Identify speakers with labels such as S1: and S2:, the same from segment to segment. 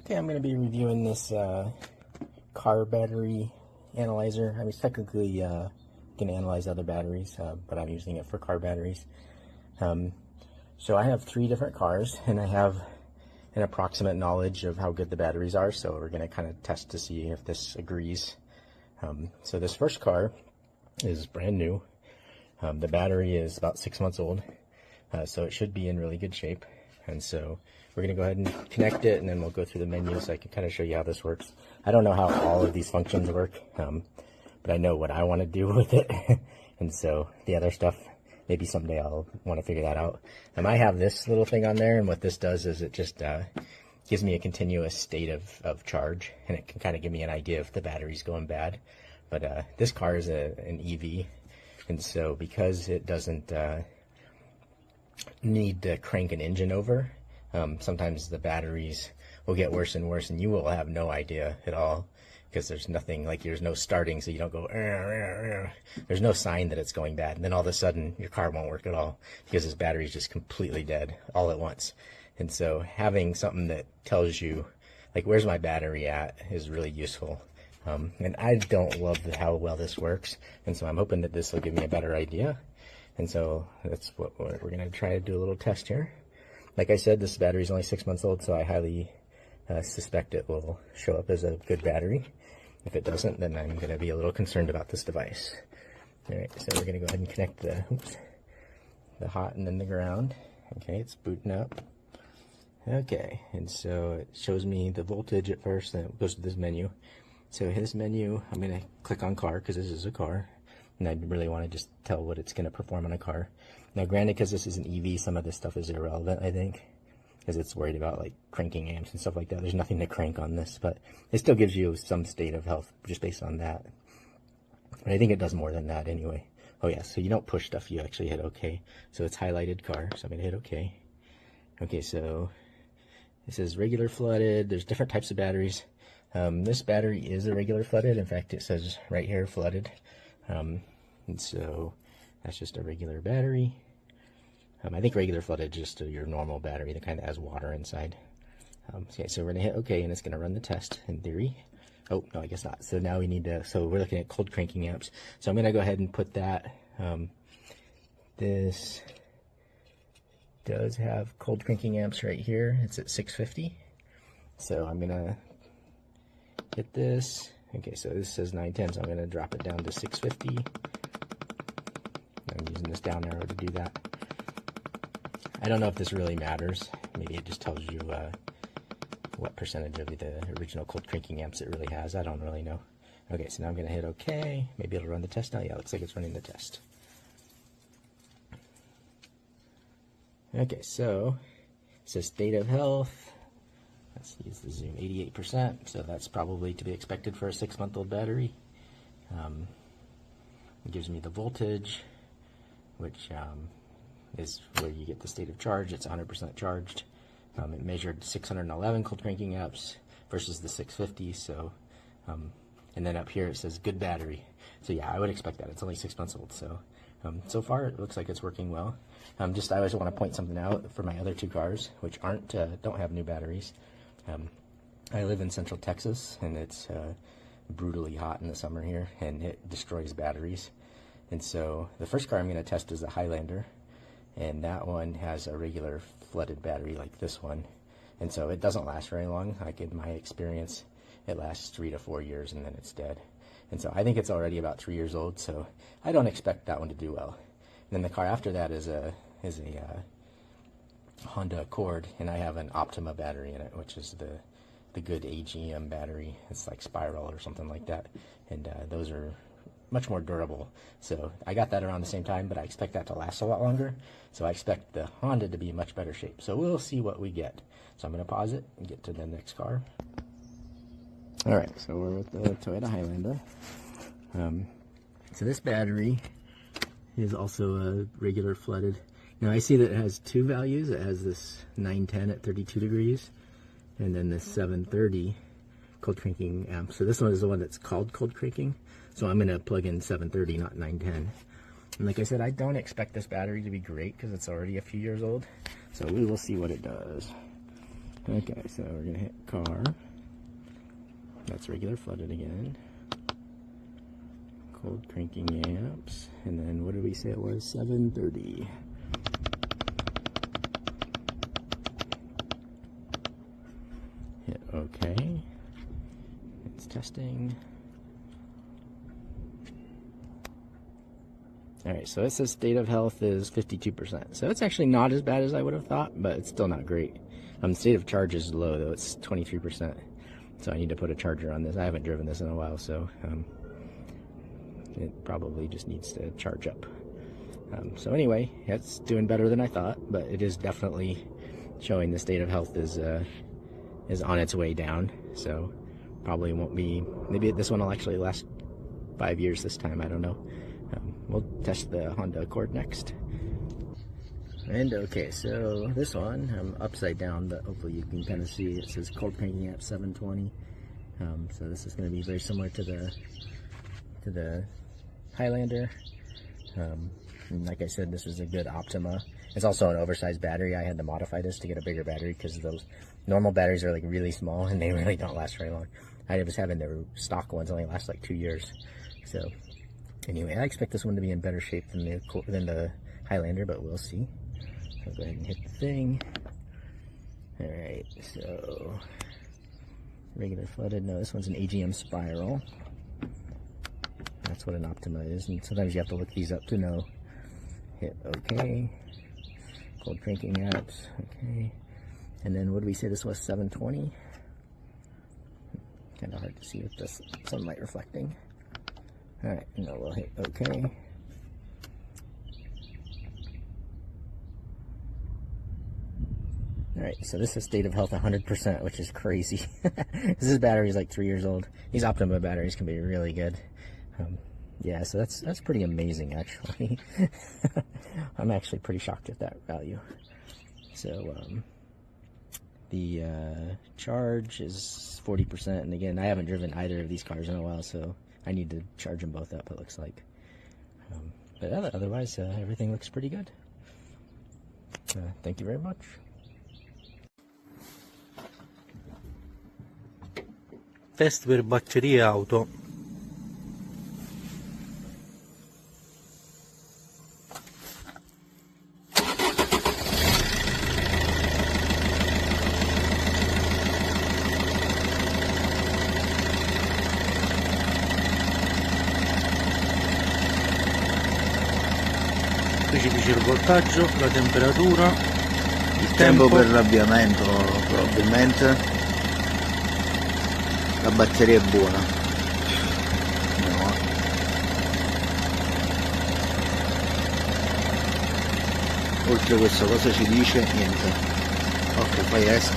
S1: Okay, I'm going to be reviewing this car battery analyzer. I mean, it's technically can analyze other batteries, but I'm using it for car batteries. So I have 3 different cars, and I have an approximate knowledge of how good the batteries are, so we're going to kind of test to see if this agrees. So this first car is brand new. The battery is about 6 months old, so it should be in really good shape. And so we're going to go ahead and connect it, and then we'll go through the menu so I can kind of show you how this works. I don't know how all of these functions work, but I know what I want to do with it. And so the other stuff, maybe someday I'll want to figure that out. I have this little thing on there, and what this does is it just gives me a continuous state of charge, and it can kind of give me an idea if the battery's going bad. But this car is an EV, and so because it doesn't need to crank an engine over, sometimes the batteries will get worse and worse, and you will have no idea at all, because there's nothing, like there's no starting, so you don't go there's no sign that it's going bad, and then all of a sudden your car won't work at all because this battery is just completely dead all at once. And so having something that tells you like where's my battery at is really useful. And I don't love how well this works, and so I'm hoping that this will give me a better idea. And so that's what we're going to try to do, a little test here. Like I said, this battery is only 6 months old, so I highly suspect it will show up as a good battery. If it doesn't, then I'm going to be a little concerned about this device. Alright, so we're going to go ahead and connect the hot and then the ground. Okay, it's booting up. Okay, and so it shows me the voltage at first, then it goes to this menu. So this menu, I'm going to click on car because this is a car. And I really want to just tell what it's going to perform on a car. Now granted, because this is an EV, some of this stuff is irrelevant, I think, because it's worried about like cranking amps and stuff like that. There's nothing to crank on this, but it still gives you some state of health just based on that. But I think it does more than that anyway. Oh yeah, so you don't push stuff, you actually hit OK. So it's highlighted car, so I'm going to hit OK. Okay, so it says regular flooded. There's different types of batteries. This battery is a regular flooded. In fact, it says right here flooded. And so that's just a regular battery. I think regular flooded is just your normal battery that kind of has water inside. Okay, so we're going to hit OK, and it's going to run the test in theory. Oh, no, I guess not. So now we need to, so we're looking at cold cranking amps. So I'm going to go ahead and put that. This does have cold cranking amps right here. It's at 650. So I'm going to hit this. Okay, so this says 910, so I'm going to drop it down to 650. I'm using this down arrow to do that. I don't know if this really matters. Maybe it just tells you what percentage of the original cold cranking amps it really has. I don't really know. Okay, so now I'm going to hit OK. Maybe it'll run the test now. Yeah, it looks like it's running the test. Okay, so it says state of health. Let's use the zoom, 88%, so that's probably to be expected for a 6-month-old battery. It gives me the voltage, which is where you get the state of charge. It's 100% charged. It measured 611 cold cranking amps versus the 650, so, and then up here it says good battery. So yeah, I would expect that. It's only 6 months old, so so far it looks like it's working well. I always want to point something out for my other 2 cars, which don't have new batteries. I live in Central Texas, and it's brutally hot in the summer here, and it destroys batteries. And so the first car I'm going to test is the Highlander, and that one has a regular flooded battery like this one, and so it doesn't last very long. Like in my experience, it lasts 3 to 4 years, and then it's dead. And so I think it's already about 3 years old, so I don't expect that one to do well. And then the car after that is a Honda Accord, and I have an Optima battery in it, which is the good AGM battery. It's like Spiral or something like that, and those are much more durable. So I got that around the same time, but I expect that to last a lot longer. So I expect the Honda to be in much better shape. So we'll see what we get. So I'm going to pause it and get to the next car. All right, so we're with the Toyota Highlander. So this battery is also a regular flooded. Now I see that it has 2 values. It has this 910 at 32 degrees, and then this 730 cold cranking amp. So this one is the one that's called cold cranking. So I'm going to plug in 730, not 910. And like I said, I don't expect this battery to be great because it's already a few years old. So we will see what it does. Okay, so we're gonna hit car. That's regular flooded again. Cold cranking amps, and then what did we say it was? 730. Hit OK. It's testing. Alright, so it says state of health is 52%. So it's actually not as bad as I would have thought, but it's still not great. The state of charge is low though, it's 23%. So I need to put a charger on this. I haven't driven this in a while, so it probably just needs to charge up. So anyway, it's doing better than I thought, but it is definitely showing the state of health is on its way down. So probably won't be, maybe this one will actually last 5 years this time, I don't know. We'll test the Honda Accord next. And okay, so this one, I'm upside down, but hopefully you can kind of see it says cold cranking at 720. So this is going to be very similar to the Highlander. And like I said, this is a good Optima. It's also an oversized battery. I had to modify this to get a bigger battery because those normal batteries are like really small and they really don't last very long. I was having the stock ones only last like 2 years. So anyway, I expect this one to be in better shape than the Highlander, but we'll see. I'll go ahead and hit the thing. Alright, so regular flooded. No, this one's an AGM spiral. That's what an Optima is, and sometimes you have to look these up to know. Hit OK. Cold cranking apps. Okay. And then what did we say this was? 720? Kind of hard to see with this sunlight reflecting. Alright, no, we'll hit OK. Alright, so this is state of health 100%, which is crazy. This battery is like 3 years old. These Optima batteries can be really good. Yeah, so that's pretty amazing, actually. I'm actually pretty shocked at that value. So the charge is 40%, and again, I haven't driven either of these cars in a while, so I need to charge them both up, it looks like. But otherwise, everything looks pretty good. Thank you very much.
S2: Test per batterie auto. Qui ci dice il voltaggio, la temperatura,
S3: il tempo per l'avviamento probabilmente. La batteria è buona. No. Oltre questa cosa ci dice niente. Ok, poi esco.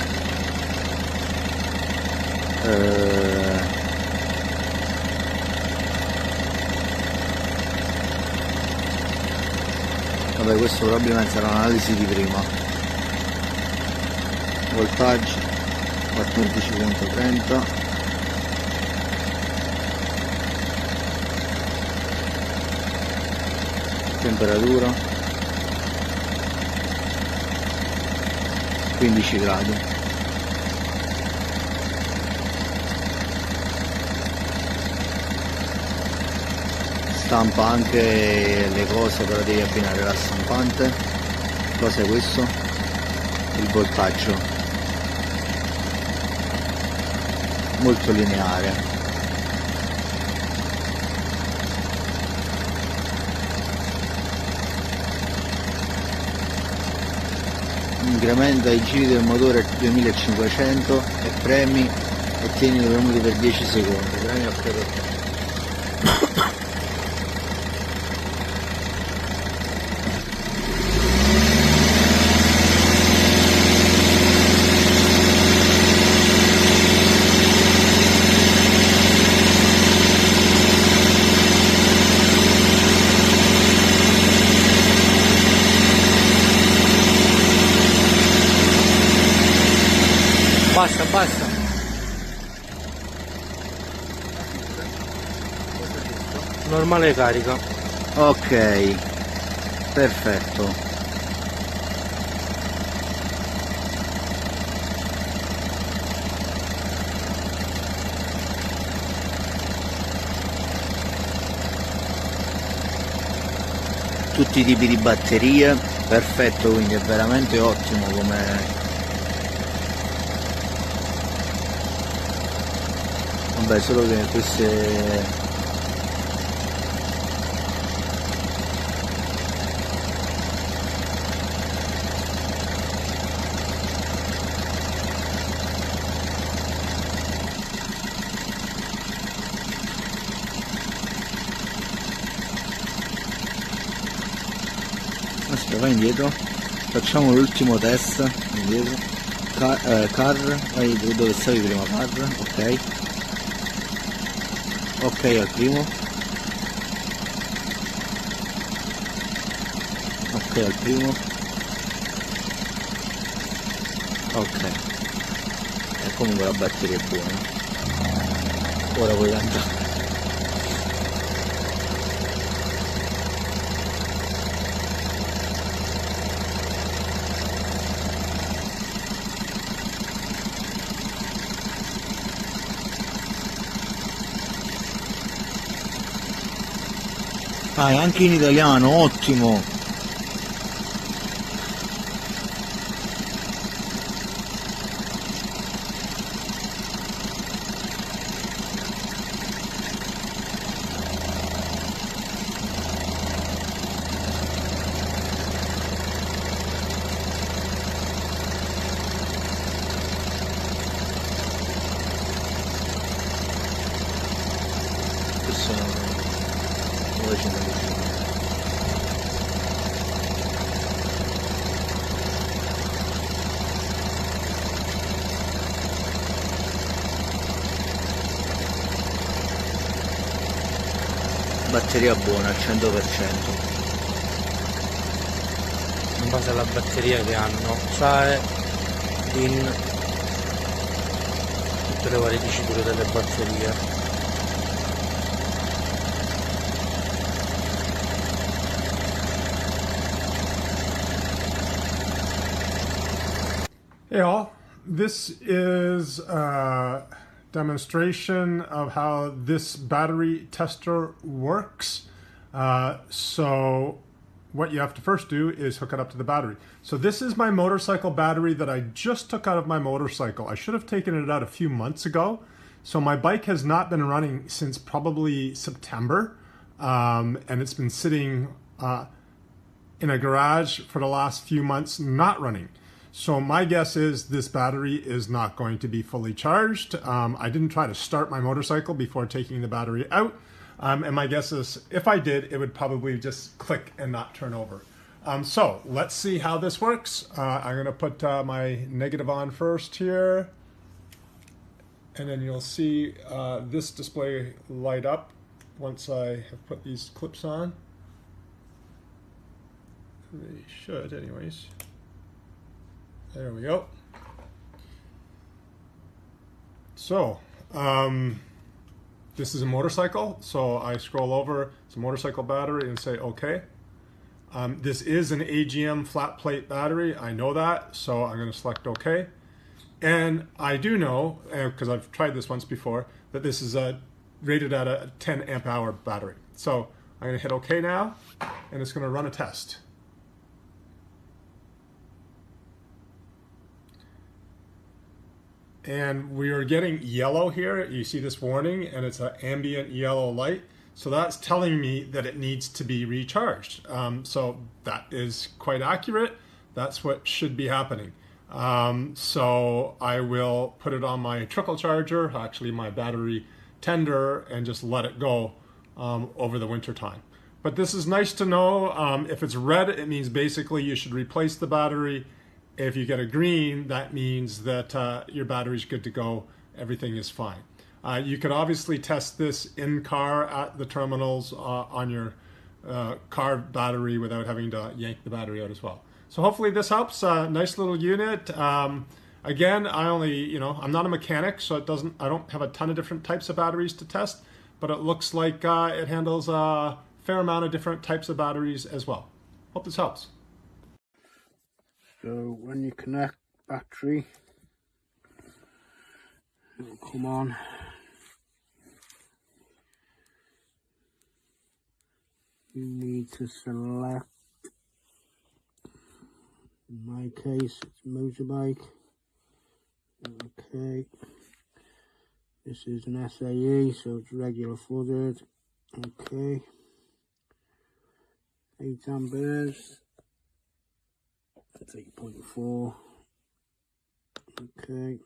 S3: Vabbè, questo probabilmente sarà un'analisi di prima. Voltaggio 14.30. Temperatura 15 gradi. Stampa anche le cose, però devi abbinare la stampante. Cos'è questo? Il voltaggio molto lineare. Incrementa i giri del motore 2500 e premi e tieni premuti per 10 secondi. Premi a premuto.
S2: Basta, basta. Normale carica.
S3: Ok, perfetto. tutti i tipi di batterie, perfetto, quindi è veramente ottimo come... Vabbè, solo che queste... Aspetta, vai indietro, facciamo l'ultimo test, indietro, car, vai dove stavi prima, car, ok, ok al primo, ok al primo, ok, e comunque la batteria è buona, ora puoi andare. Ah, e anche in italiano, ottimo! Questo lo facciamo così. Batteria buona al 100%.
S2: In base alla batteria che hanno, SAE, DIN, tutte le varie diciture delle batterie.
S4: Hey all, this is a demonstration of how this battery tester works. So what you have to first do is hook it up to the battery. So this is my motorcycle battery that I just took out of my motorcycle. I should have taken it out a few months ago. So my bike has not been running since probably September, and it's been sitting in a garage for the last few months not running. So my guess is this battery is not going to be fully charged. I didn't try to start my motorcycle before taking the battery out. And my guess is if I did, it would probably just click and not turn over. So let's see how this works. I'm gonna put my negative on first here. And then you'll see this display light up once I have put these clips on. They should anyways. There we go. So, this is a motorcycle. So I scroll over, it's a motorcycle battery and say, okay. This is an AGM flat plate battery. I know that. So I'm going to select okay. And I do know, because I've tried this once before, that this is rated at a 10 amp hour battery. So I'm going to hit okay now, and it's going to run a test. And we are getting yellow here. You see this warning, and it's an ambient yellow light. So that's telling me that it needs to be recharged. So that is quite accurate. That's what should be happening. So I will put it on my trickle charger, actually my battery tender, and just let it go over the winter time. But this is nice to know. If it's red, it means basically you should replace the battery. If you get a green, that means that your battery's good to go. Everything is fine. You could obviously test this in car at the terminals on your car battery without having to yank the battery out as well. So hopefully this helps. Nice little unit. Again, I'm not a mechanic, so I don't have a ton of different types of batteries to test, but it looks like it handles a fair amount of different types of batteries as well. Hope this helps.
S2: So when you connect battery, it'll come on.
S5: you need to select, in my case it's motorbike. Okay, this is an SAE, so it's regular footed. Okay, 8 amperes, that's 8.4. Okay,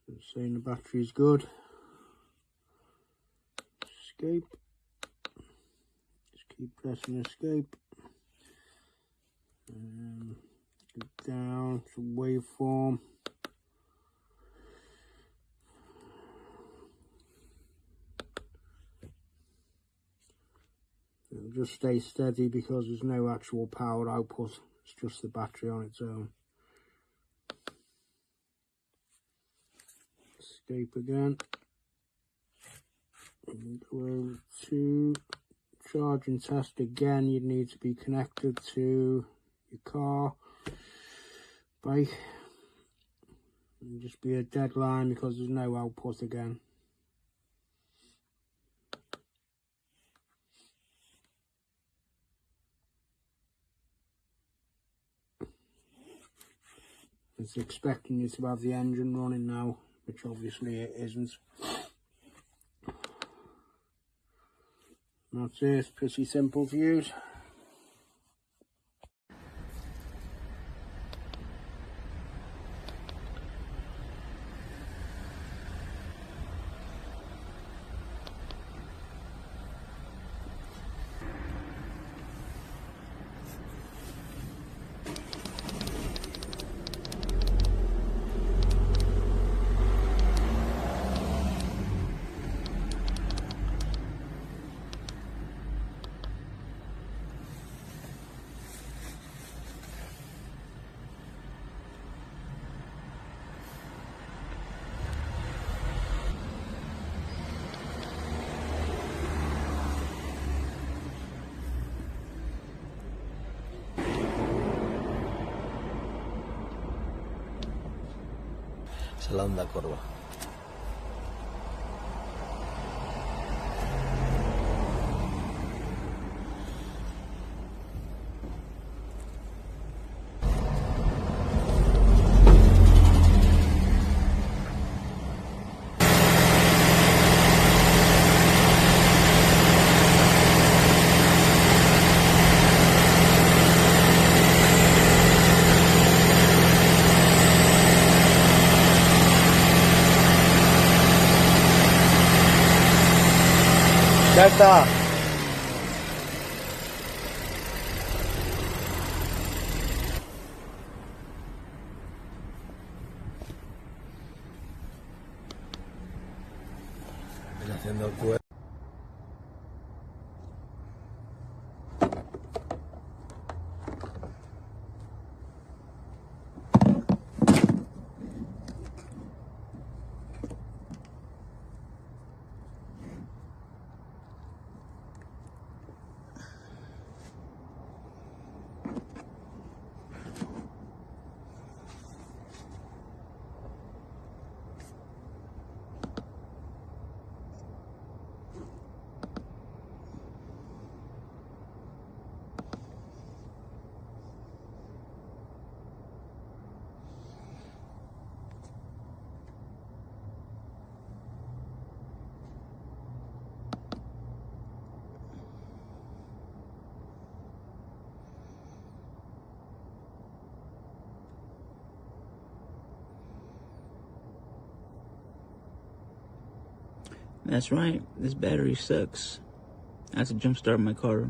S5: it's saying the battery's good. Escape, just keep pressing escape. Go down to waveform. It'll just stay steady because there's no actual power output, it's just the battery on its own. Escape again. And go over to charging test again. You'd need to be connected to your car, bike, and just be a dead line because there's no output again. It's expecting you to have the engine running now, which obviously it isn't. That's it, it's pretty simple to use.
S3: La onda curva.
S2: Ya está.
S3: Haciendo el cuerpo.
S6: That's right, this battery sucks. I have to jump start my car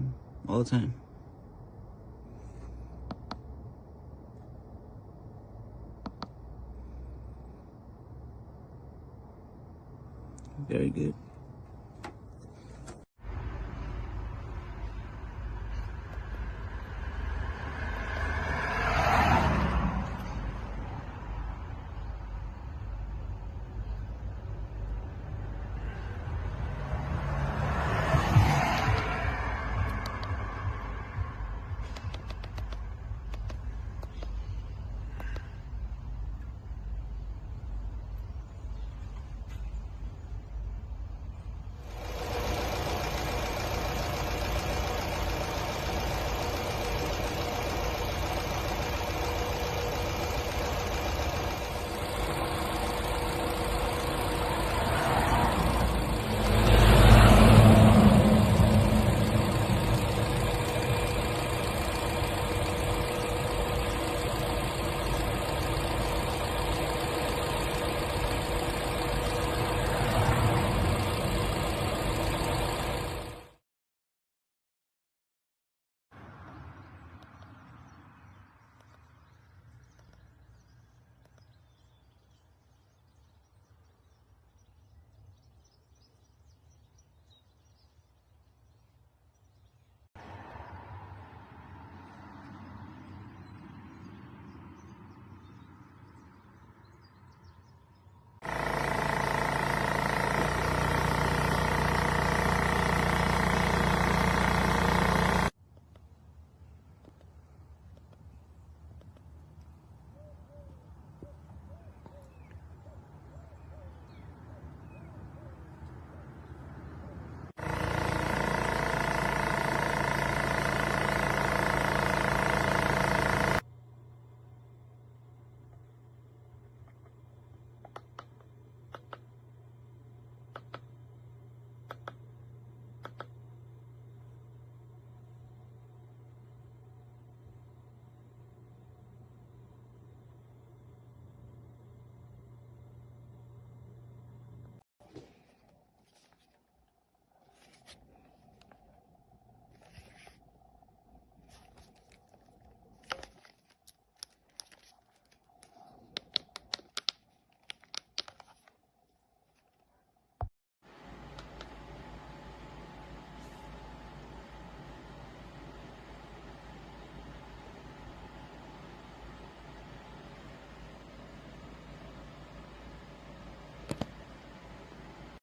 S6: all the time. Very good.